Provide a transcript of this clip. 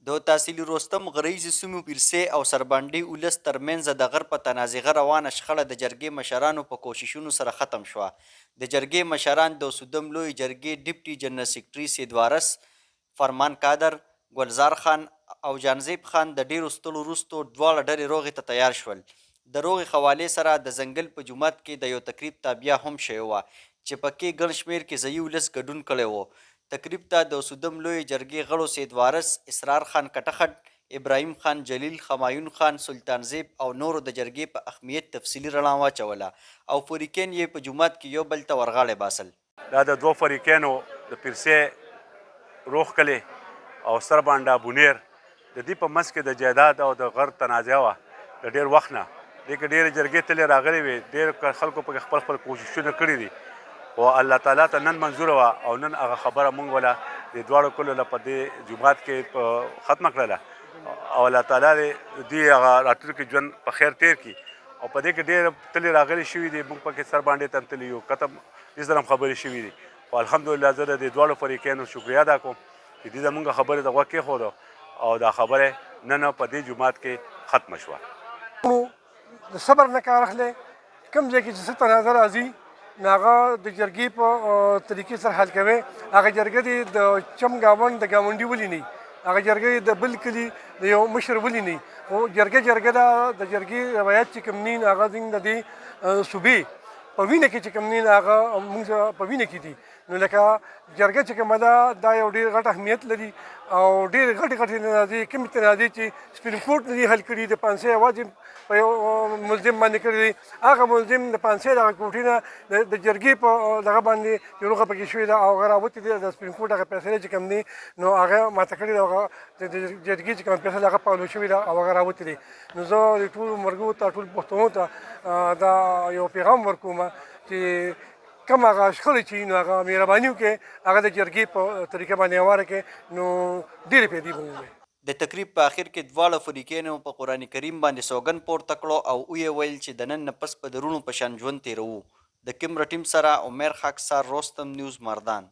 د تحصیلي رستم غریزي سیمو پیرسئی او سربانډې ولس ترمنځ د غر په تنازعه روانه شخړه د جرګې مشرانو په کوششونو سره ختم شوه. د جرګې مشران د سودم لوی جرګې ډیپټي جنرال سیکرټري سیدوارس فرمان کادر ګلزار خان او جانزیب خان د ډیرو ستړو وروستو دواړه ډلې روغې ته تیار شول. د روغې حوالې سره د ځنګل په جومات کې د یو تقریب تابیا هم شوې وه چې پکې ګڼ شمېر کې ځایي ولس ګډون کړی و. تقریب ته د سودم لوی جرګې غړو سیدوارس اسرار خان کټخټ ابراهیم خان جلیل خمایون خان سلطان زیب او نورو د جرګې په اهمیت تفصیلي رڼا واچوله او فریقین یې په جومات کې یو بل ته ورغاړی باسل. دا د دوه فریقینو د پیرسئی روغ کلی او سربانډه بونیر د دې په منځ کې د جایداد او د غر تنازعه وه د ډېر وخت نه. دې کې ډېرې جرګې تلې راغلې وې، ډېر خلکو پکې خپل خپل کوششونه کړي دي خو الله تعالی ته نن منظوره وه او نن هغه خبره موږ وله د دواړو کلو له په دې جومات کې ختمه کړله او الله تعالی دې دوی هغه راتلونکي ژوند په خیر تیر کړي او په دې کې ډېر تلې راغلې شوي دي. موږ پکې سربانډې ته هم تللي یو کتم دې سره هم خبرې شوي دي خو الحمدلله زه د دې دواړو فریقینو شکریه ادا کوم چې دوی زموږ خبرې ته غوږ کېښوده او دا خبرې نن په دې جومات کې ختمه شوه. د صبر نه کار اخلي، کوم ځای کې چې څه تنازعه راځي نو هغه د جرګې په طریقې سره حل کوي. هغه جرګه دې د چم ګاونډ د ګاونډي ولي نه وي، هغه جرګه د بل کلي د یو مشر ولي نه وي. خو جرګه ده د جرګې روایت چې کوم دي هغه د دې صوبې په وینه کې چې کوم دي هغه موږ په وینه کې دي. نو لکه جرګه چې کومه ده دا یو ډېر غټ اهمیت لري او ډېرې غټې تنازعې کومې تنازعې چې سپریم کورټ نه دي حل کړي، د پانسۍ اواز په یو ملزم باندې کړی دی، هغه ملزم د پانسۍ دغه کوټې نه د جرګې په دغه باندې یو روغه پکې شوې ده او هغه راوتې دی. د سپریم کورټ هغه فیصلې چې کوم دي نو هغه ماته کړې ده، هغه د جرګې چې کومه فیصله هغه پالو شوې ده او هغه راوتې دی. نو زه د ټولو مرګو ته ټولو پښتنو ته دا یو پیغام ورکوم چې کوم هغه شخړې چې نو هغه مهرباني وکړي، هغه د جرګې په طریقه باندې هواره کړي نو ډېرې فایدې به ومومي. د تقریب په اخر کې دواړه فریقینو په قرآن کریم باندې سوګند پورته کړو او ویې ویل چې د نن نه پس په درونو په شان ژوند تېروو. د کیمرا ټیم سره عمر خاکسار، رستم نیوز، مردان.